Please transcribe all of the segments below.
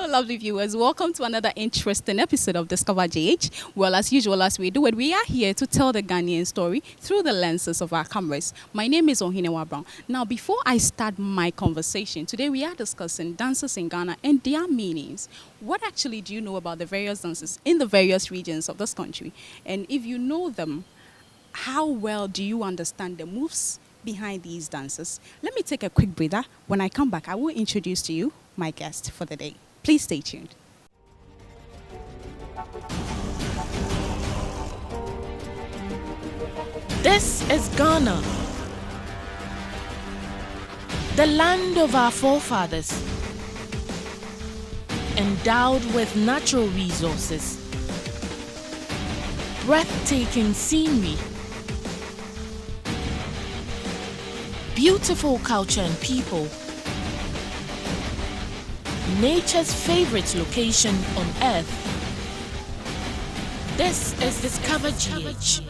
lovely viewers. Welcome to another interesting episode of Discover GH. Well, as usual, as we do it, we are here to tell the Ghanaian story through the lenses of our cameras. My name is Ohenewaa. Now, before I start my conversation, today we are discussing dances in Ghana and their meanings. What actually do you know about the various dances in the various regions of this country? And if you know them, how well do you understand the moves behind these dances? Let me take a quick breather. When I come back, I will introduce to you my guest for the day. Please stay tuned. This is Ghana, the land of our forefathers, endowed with natural resources, breathtaking scenery, beautiful culture and people, nature's favorite location on earth. This is Discover GH.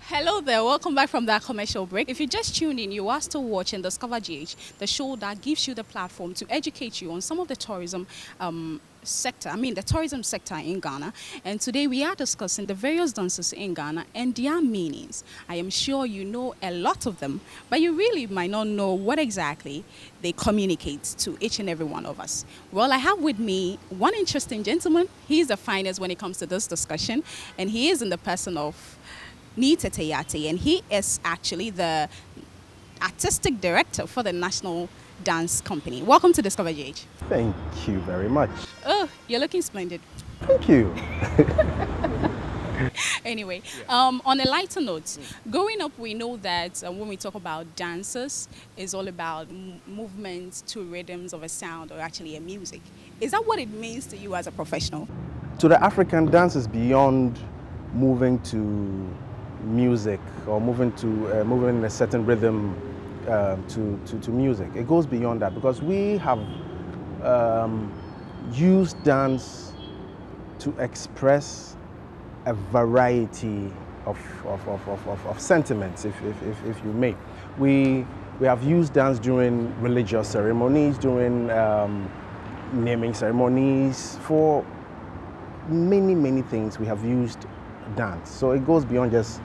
Hello there, welcome back from that commercial break. If you just tuned in, you are still watching Discover GH, the show that gives you the platform to educate you on some of the tourism the tourism sector in Ghana. And today we are discussing the various dances in Ghana and their meanings. I am sure you know a lot of them, but you really might not know what exactly they communicate to each and every one of us. Well, I have with me one interesting gentleman. He's the finest when it comes to this discussion, and he is in the person of Niteteyate, and he is actually the artistic director for the National Dance Company. Welcome to Discover GH. Thank you very much. Oh, you're looking splendid. Thank you. Anyway, on a lighter note, growing up, we know that when we talk about dances, it's all about movements to rhythms of a sound or actually a music. Is that what it means to you as a professional? To the African, dance is beyond moving to music or moving in a certain rhythm to music. It goes beyond that because we have used dance to express a variety of sentiments, if you may. We have used dance during religious ceremonies, during naming ceremonies, for many things. We have used dance, so it goes beyond just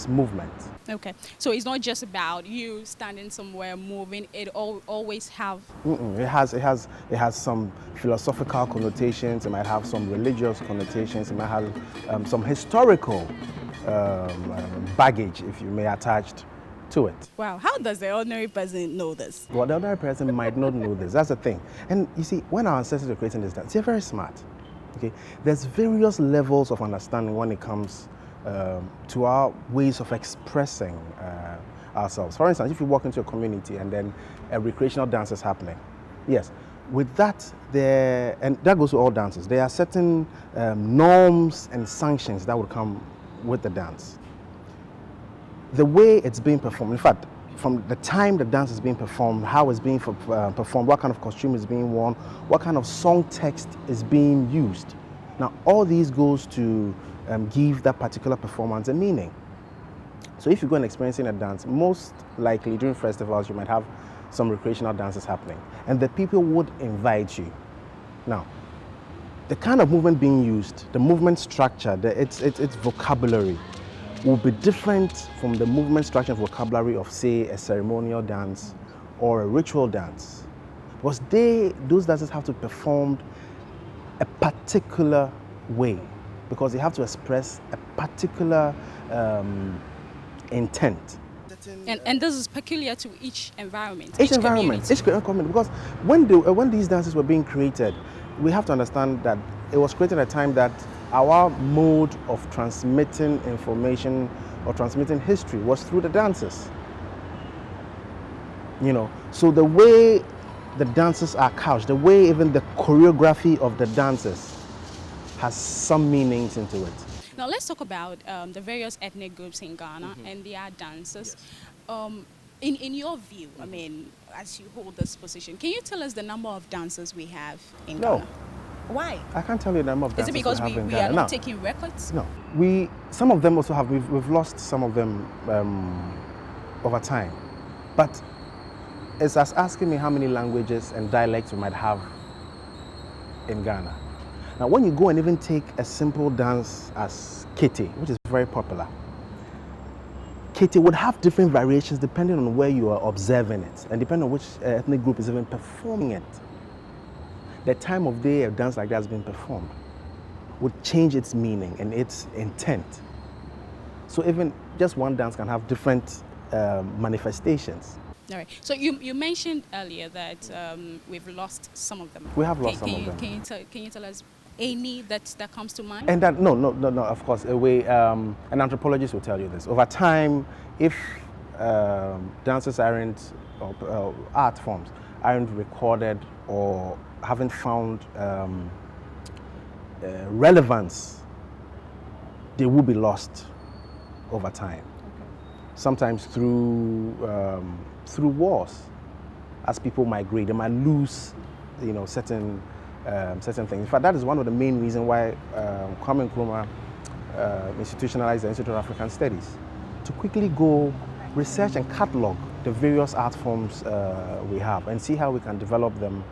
movement. Okay, so it's not just about you standing somewhere moving. It always have. It has some philosophical connotations. It might have some religious connotations. It might have some historical baggage, if you may, attached to it. Wow, how does the ordinary person know this? Well, the ordinary person might not know this. That's the thing. And you see, when our ancestors were creating this dance, they're very smart. Okay, there's various levels of understanding when it comes to our ways of expressing ourselves. For instance, if you walk into a community and then a recreational dance is happening, yes, with that, and that goes to all dances, there are certain norms and sanctions that would come with the dance. The way it's being performed, in fact, from the time the dance is being performed, how it's being performed, what kind of costume is being worn, what kind of song text is being used. Now, all these goes to give that particular performance a meaning. So if you go and experiencing a dance, most likely during festivals, you might have some recreational dances happening, and the people would invite you. Now, the kind of movement being used, the movement structure, its vocabulary will be different from the movement structure and vocabulary of, say, a ceremonial dance or a ritual dance, because those dances have to be performed a particular way, because they have to express a particular intent. And this is peculiar to each environment, each community. Because when these dances were being created, we have to understand that it was created at a time that our mode of transmitting information or transmitting history was through the dances. You know, so the way the dances are couched, the way even the choreography of the dances has some meanings into it. Now let's talk about the various ethnic groups in Ghana and their dances. Yes. In your view, I mean, as you hold this position, can you tell us the number of dancers we have in Ghana? Why? I can't tell you the number of dancers we have in Ghana. Is it because we are not taking records? No. Some of them also have, we've lost some of them over time. But it's as asking me how many languages and dialects we might have in Ghana. Now, when you go and even take a simple dance as kete, which is very popular, kete would have different variations depending on where you are observing it and depending on which ethnic group is even performing it. The time of day a dance like that has been performed would change its meaning and its intent. So even just one dance can have different manifestations. All right. So you mentioned earlier that we've lost some of them. We have lost some of them. Can you tell us any that comes to mind? And that, no, of course, an anthropologist will tell you this. Over time, if dances aren't, or art forms aren't recorded or haven't found relevance, they will be lost over time. Okay. Sometimes through wars, as people migrate, they might lose, certain things. In fact, that is one of the main reasons why Kwame Nkrumah institutionalized the Institute of African Studies, to quickly go research and catalog the various art forms we have and see how we can develop them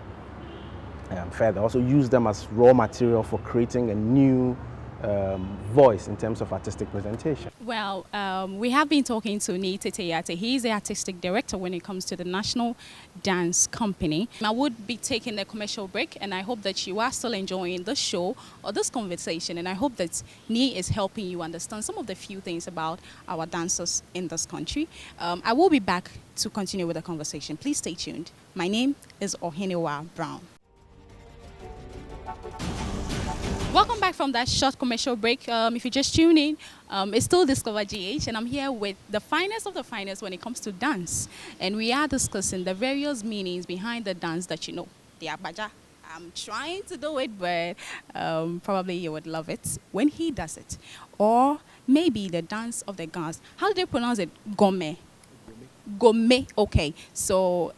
further. Also use them as raw material for creating a new voice in terms of artistic presentation. Well, we have been talking to Nii Teteyate. He is the artistic director when it comes to the National Dance Company. I would be taking a commercial break, and I hope that you are still enjoying the show or this conversation, and I hope that Nii is helping you understand some of the few things about our dancers in this country. I will be back to continue with the conversation. Please stay tuned. My name is Ohenewaa Brown. Welcome back from that short commercial break. If you just tune in, it's still Discover GH, and I'm here with the finest of the finest when it comes to dance. And we are discussing the various meanings behind the dance that you know. The Abaja. I'm trying to do it, but probably you would love it when he does it. Or maybe the dance of the gods. How do they pronounce it? Gome. Gome. Okay, so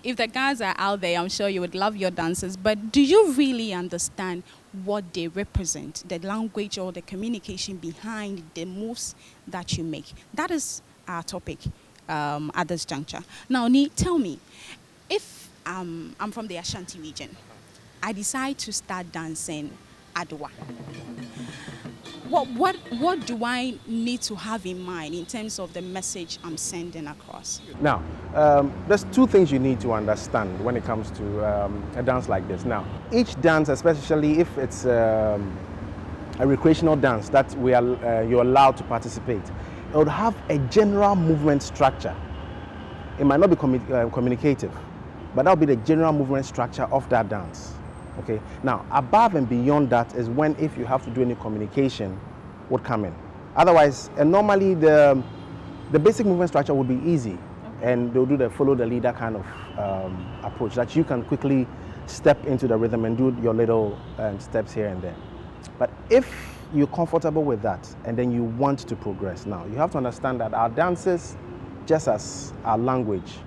if the guys are out there, I'm sure you would love your dances, but do you really understand what they represent, the language or the communication behind the moves that you make? That is our topic at this juncture. Now, Nii, tell me, if I'm from the Ashanti region, I decide to start dancing Adowa. What do I need to have in mind in terms of the message I'm sending across? Now, there's two things you need to understand when it comes to a dance like this. Now, each dance, especially if it's a recreational dance that you're allowed to participate, it would have a general movement structure. It might not be communicative, but that would be the general movement structure of that dance. Okay. Now, above and beyond that is when, if you have to do any communication, would come in. Otherwise, and normally the basic movement structure would be easy, and they'll do the follow the leader kind of approach that you can quickly step into the rhythm and do your little steps here and there. But if you're comfortable with that and then you want to progress, now you have to understand that our dances, just as our language,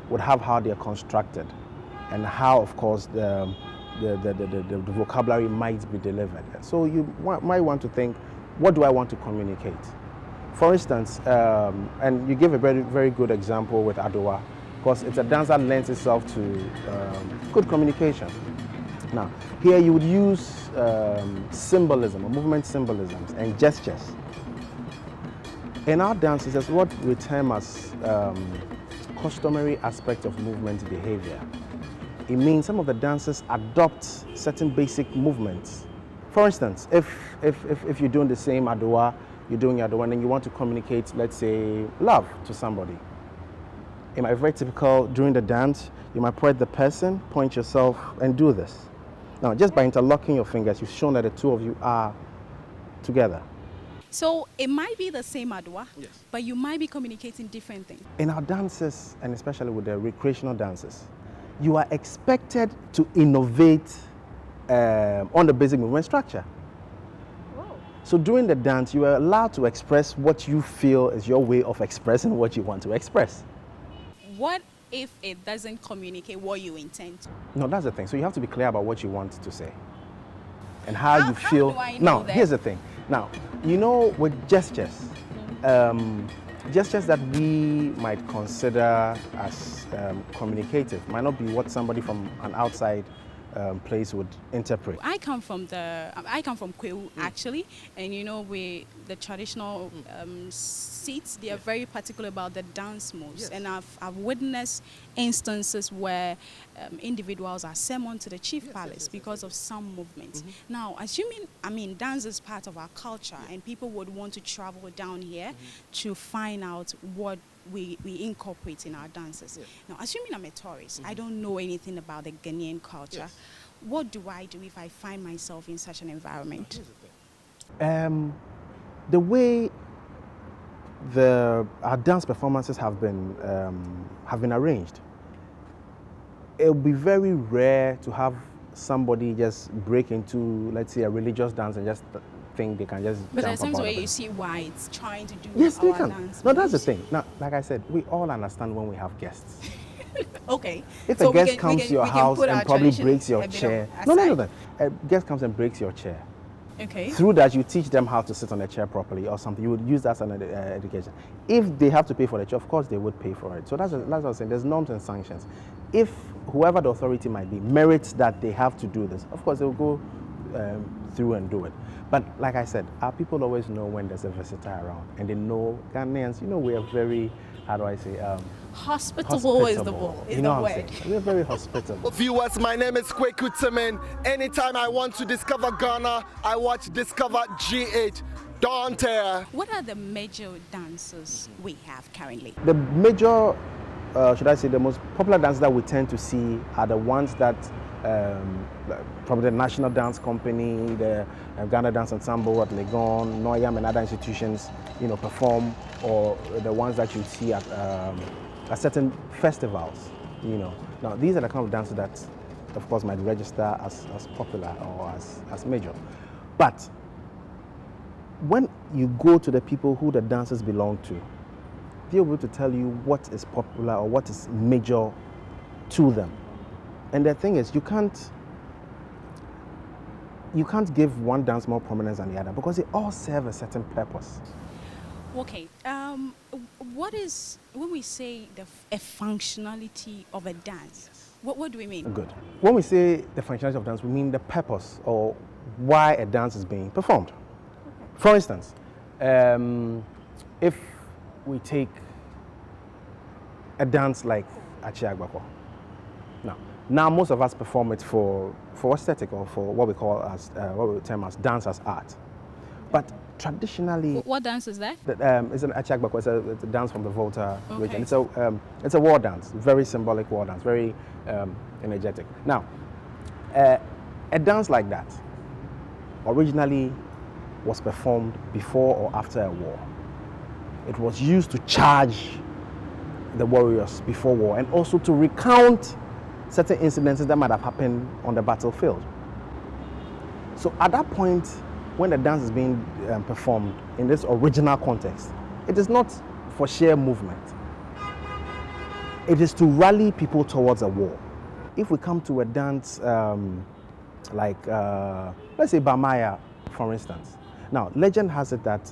would have how they're constructed and how, of course, the vocabulary might be delivered. So you might want to think, what do I want to communicate? For instance, and you give a very, very good example with Adowa, because it's a dance that lends itself to good communication. Now, here you would use symbolism, or movement symbolisms, and gestures. In our dances, that's what we term as customary aspect of movement behavior. It means some of the dancers adopt certain basic movements. For instance, if you're doing the same Adowa, you're doing Adowa, and then you want to communicate, let's say, love to somebody. It might be very typical during the dance, you might point the person, point yourself, and do this. Now, just by interlocking your fingers, you've shown that the two of you are together. So it might be the same Adowa, yes, but you might be communicating different things. In our dances, and especially with the recreational dances, you are expected to innovate on the basic movement structure. Whoa. So during the dance, you are allowed to express what you feel is your way of expressing what you want to express. What if it doesn't communicate what you intend to? No, that's the thing. So you have to be clear about what you want to say and how you feel. How do I know now, that? here's the thing. Now, you know, with gestures, gestures that we might consider as communicative might not be what somebody from an outside place would interpret. I come from Kwewu actually, and you know the traditional seats, they are very particular about the dance moves. Yes. And I've witnessed instances where individuals are summoned to the chief palace because of some movements. Now, assuming, dance is part of our culture, and people would want to travel down here to find out what we incorporate in our dances. Yeah. Now, assuming I'm a tourist, I don't know anything about the Ghanaian culture. Yes. What do I do if I find myself in such an environment? The way our dance performances have been arranged, it will be very rare to have somebody just break into, let's say, a religious dance and just think they can just. But there's times where you see whites trying to do yes, they our can. dance. No, that's the thing. Now, like I said, we all understand when we have guests. Okay. If a guest comes to your house and probably breaks your chair. No. A guest comes and breaks your chair. Okay. Through that, you teach them how to sit on a chair properly or something. You would use that as an education. If they have to pay for the chair, of course they would pay for it. So that's what I'm saying. There's norms and sanctions. If whoever the authority might be merits that they have to do this, of course they will go through and do it. But like I said, our people always know when there's a visitor around, and they know Ghanaians. You know, we are very, how do I say? Hospitable is the word. You know what I'm saying? We're very hospitable. Viewers, my name is Kweku Timin. Anytime I want to discover Ghana, I watch Discover G8. Don't tear. What are the major dances we have currently? The major, should I say, the most popular dances that we tend to see are the ones that from the National Dance Company, the Ghana Dance Ensemble at Legon, Noyam and other institutions, perform, or the ones that you see at certain festivals, Now, these are the kind of dances that, of course, might register as popular or as major. But when you go to the people who the dances belong to, they're able to tell you what is popular or what is major to them. And the thing is, you can't give one dance more prominence than the other because they all serve a certain purpose. Okay. What is, when we say a functionality of a dance, what do we mean? Good. When we say the functionality of dance, we mean the purpose or why a dance is being performed. For instance, if we take a dance like Achiagbako. Now most of us perform it for aesthetic or for what we call as what we term as dance as art. But traditionally, what dance is that? It's an Achiagbako. It's a dance from the Volta region. It's a war dance, very symbolic war dance, very energetic. Now, a dance like that originally was performed before or after a war. It was used to charge the warriors before war and also to recount certain incidences that might have happened on the battlefield. So at that point, when the dance is being performed in this original context, it is not for sheer movement. It is to rally people towards a war. If we come to a dance like, let's say Bamaya, for instance. Now, legend has it that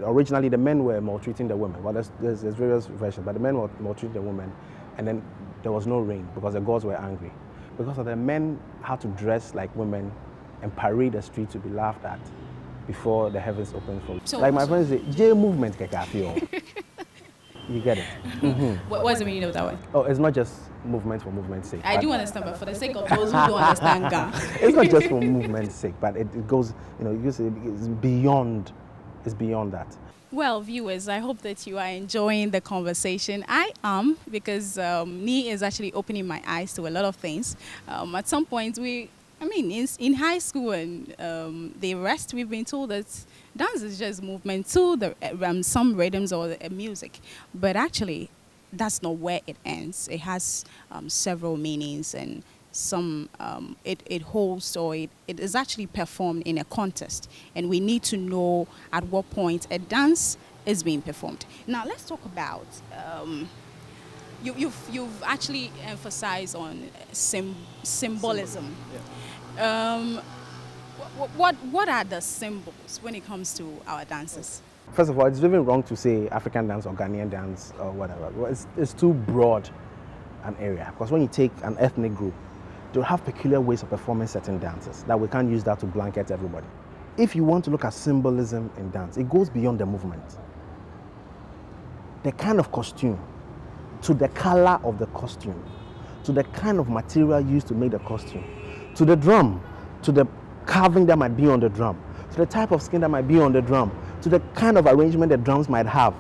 originally the men were maltreating the women. Well, there's various versions, but the men were maltreating the women, and then there was no rain because the gods were angry. Because of the men had to dress like women and parade the street to be laughed at before the heavens opened for. So, like my friends say, J movement kekafio. You get it? Mm-hmm. What's the meaning of that one? Oh, it's not just movement for movement's sake. I do understand, but for the sake of those who don't understand Ga. It's not just for movement's sake, but it goes, it's beyond that. Well, viewers, I hope that you are enjoying the conversation. I am, because Ni is actually opening my eyes to a lot of things. At some point, in high school and the rest, we've been told that dance is just movement to some rhythms or music. But actually, that's not where it ends. It has several meanings, and some it holds, or it is actually performed in a contest, and we need to know at what point a dance is being performed. Now let's talk about you've actually emphasized on symbolism. Yeah. What are the symbols when it comes to our dances? First of all, it's even wrong to say African dance or Ghanaian dance or whatever. Well, it's too broad an area, because when you take an ethnic group, they'll have peculiar ways of performing certain dances that we can't use that to blanket everybody. If you want to look at symbolism in dance, it goes beyond the movement. The kind of costume, to the color of the costume, to the kind of material used to make the costume, to the drum, to the carving that might be on the drum, to the type of skin that might be on the drum, to the kind of arrangement the drums might have,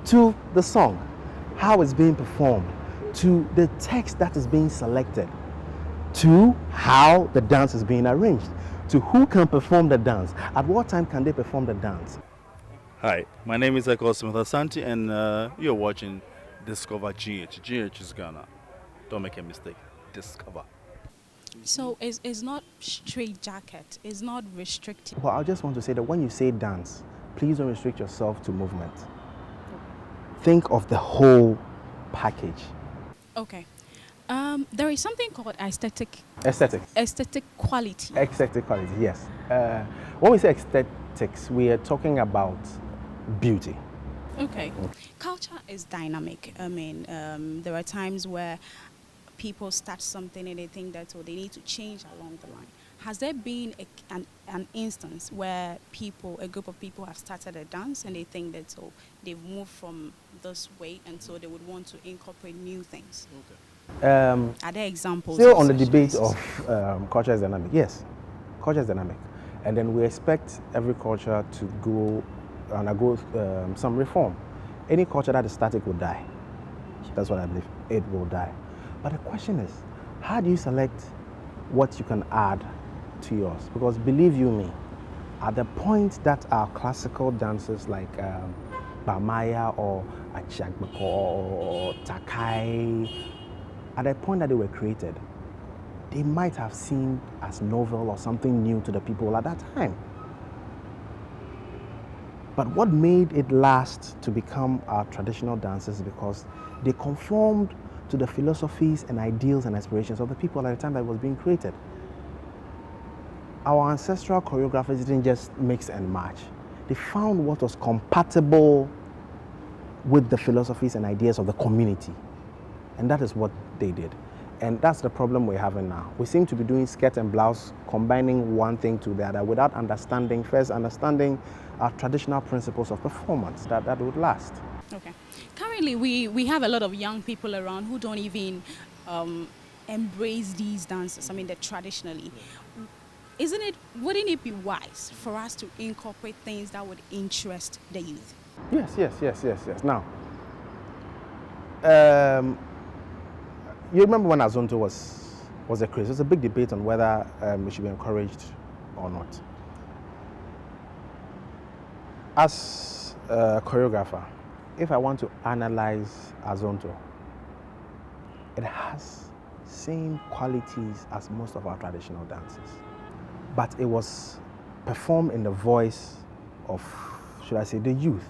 to the song, how it's being performed, to the text that is being selected, to how the dance is being arranged, to who can perform the dance, at what time can they perform the dance. Hi, my name is Eko Smith Asante, and you're watching Discover GH. GH is Ghana. Don't make a mistake. Discover. So it's not straight jacket. It's not restricted. Well, I just want to say that when you say dance, please don't restrict yourself to movement. Think of the whole package. Okay. There is something called aesthetic quality. Aesthetic quality, yes. When we say aesthetics, we are talking about beauty. Okay. Culture is dynamic. I mean, there are times where people start something and they think that they need to change along the line. Has there been an instance where a group of people have started a dance and they think that they've moved from this way and so they would want to incorporate new things? Okay. Are there examples? Still on the debate of culture is dynamic. Yes, culture is dynamic. And then we expect every culture to go undergo some reform. Any culture that is static will die. That's what I believe. It will die. But the question is, how do you select what you can add to yours? Because believe you me, at the point that our classical dances like Bamaya or Achagbeko or Takai, at the point that they were created, they might have seemed as novel or something new to the people at that time. But what made it last to become our traditional dances is because they conformed to the philosophies and ideals and aspirations of the people at the time that it was being created. Our ancestral choreographers didn't just mix and match. They found what was compatible with the philosophies and ideas of the community. And that is what they did. And that's the problem we're having now. We seem to be doing skirt and blouse, combining one thing to the other without understanding our traditional principles of performance that would last. Okay. Currently, we have a lot of young people around who don't even embrace these dances. I mean, traditionally. Wouldn't it be wise for us to incorporate things that would interest the youth? Yes. Now, you remember when Azonto was a craze? There was a big debate on whether it should be encouraged or not. As a choreographer, if I want to analyze Azonto, it has same qualities as most of our traditional dances. But it was performed in the voice of, should I say, the youth,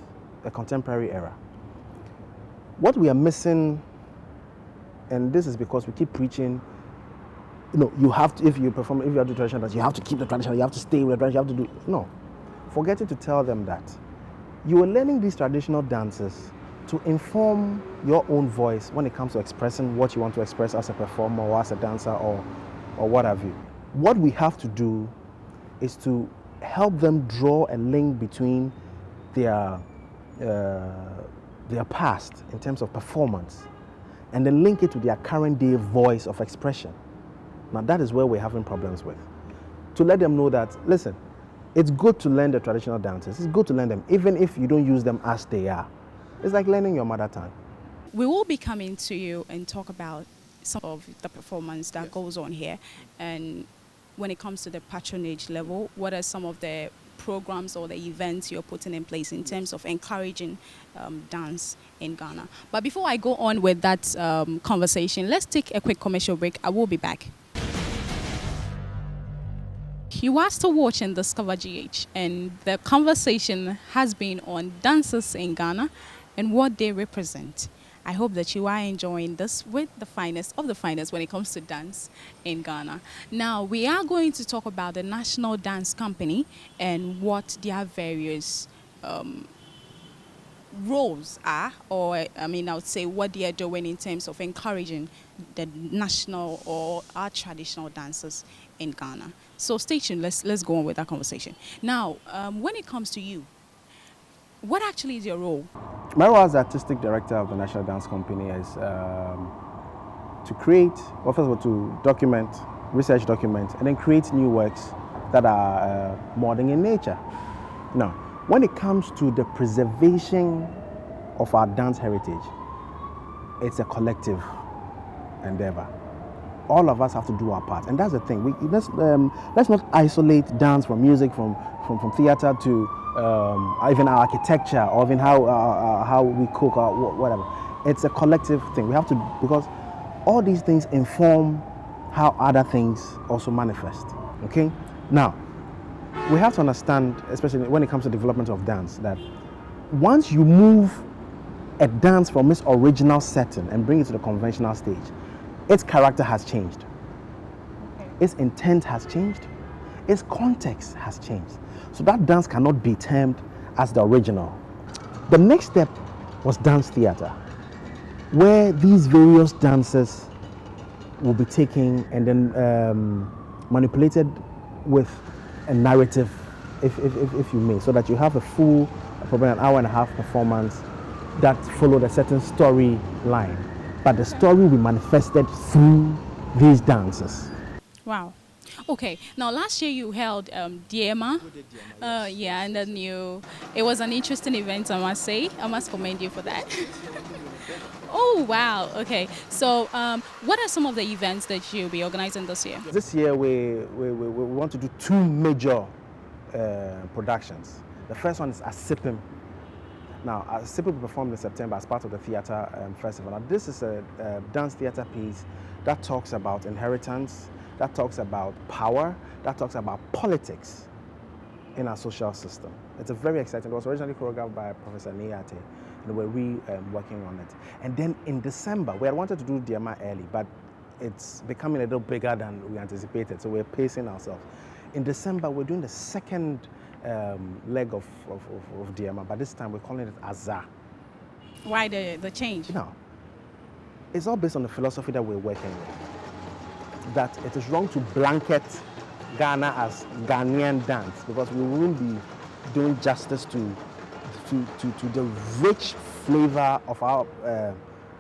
the contemporary era. What we are missing, and this is because we keep preaching, you have to, if you have to do traditional dance, you have to keep the tradition, you have to stay with the tradition, you have to do, no. Forgetting to tell them that you are learning these traditional dances to inform your own voice when it comes to expressing what you want to express as a performer or as a dancer or what have you. What we have to do is to help them draw a link between their past in terms of performance and then link it to their current day voice of expression. Now that is where we're having problems with. To let them know that, listen, it's good to learn the traditional dances. It's good to learn them, even if you don't use them as they are. It's like learning your mother tongue. We will be coming to you and talk about some of the performance that goes on here. And when it comes to the patronage level, what are some of the programs or the events you're putting in place in terms of encouraging dance in Ghana? But before I go on with that conversation, let's take a quick commercial break. I will be back. You are still watching Discover GH, and the conversation has been on dancers in Ghana and what they represent. I hope that you are enjoying this with the finest of the finest when it comes to dance in Ghana. Now, we are going to talk about the National Dance Company and what their various roles are, or I mean, I would say what they are doing in terms of encouraging the national or our traditional dances in Ghana. So stay tuned. Let's go on with that conversation. Now, when it comes to you, what actually is your role? My role as artistic director of the National Dance Company is to create, well, first of all, to document, research document, and then create new works that are modern in nature. Now, when it comes to the preservation of our dance heritage, it's a collective endeavor. All of us have to do our part, and that's the thing. Let's not isolate dance from music, from theater to even our architecture, or even how we cook or whatever. It's a collective thing. We have to, because all these things inform how other things also manifest. Okay, now we have to understand, especially when it comes to development of dance, that once you move a dance from its original setting and bring it to the conventional stage, its character has changed. Its intent has changed. Its context has changed. So that dance cannot be termed as the original. The next step was dance theater, where these various dances will be taken and then manipulated with a narrative, if you may, so that you have a full, probably an hour and a half performance that followed a certain story line. But the story will be manifested through these dances. Wow. Okay. Now, last year you held Diema. Yeah, and then it was an interesting event, I must say. I must commend you for that. Oh, wow. Okay. So, what are some of the events that you'll be organizing this year? This year, we want to do two major productions. The first one is Asipim. Now, Asipim will be performed in September as part of the theater festival. Now, this is a dance theater piece that talks about inheritance, that talks about power, that talks about politics in our social system. It's a very exciting. It was originally choreographed by Professor Niyate, and we're working on it. And then in December, we had wanted to do Diema early, but it's becoming a little bigger than we anticipated, so we're pacing ourselves. In December, we're doing the second leg of Diema, but this time we're calling it Azar. Why the change? No, it's all based on the philosophy that we're working with, that it is wrong to blanket Ghana as Ghanaian dance, because we wouldn't be doing justice to the rich flavor of our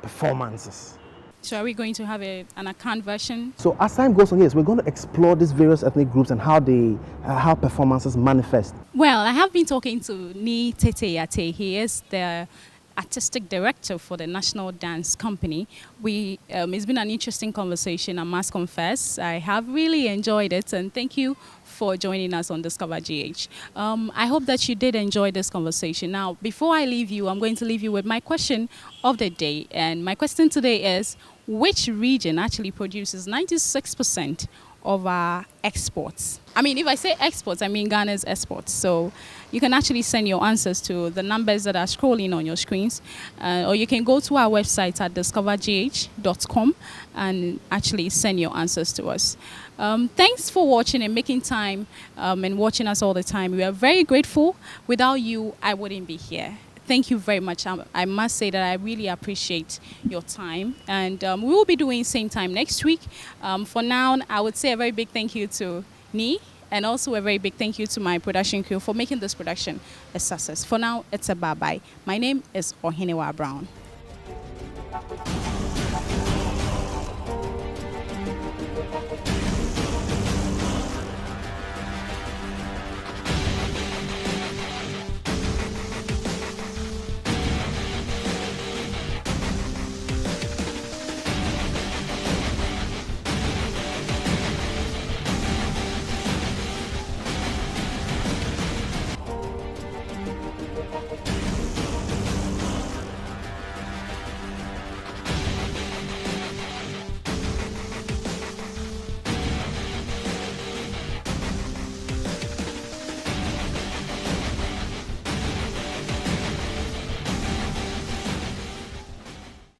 performances. So are we going to have an account version? So as time goes on, yes, we're going to explore these various ethnic groups and how performances manifest. Well, I have been talking to Ni Teteyate. He is the artistic director for the National Dance Company. It's been an interesting conversation, I must confess. I have really enjoyed it, and thank you for joining us on Discover GH. I hope that you did enjoy this conversation. Now, before I leave you, I'm going to leave you with my question of the day. And my question today is, which region actually produces 96% of our exports? I mean, if I say exports, I mean Ghana's exports. So you can actually send your answers to the numbers that are scrolling on your screens, or you can go to our website at discovergh.com and actually send your answers to us. Thanks for watching and making time and watching us all the time. We are very grateful. Without you, I wouldn't be here. Thank you very much. I must say that I really appreciate your time. And we will be doing same time next week. For now, I would say a very big thank you to Ni, and also a very big thank you to my production crew for making this production a success. For now, it's a bye-bye. My name is Ohenewaa Brown.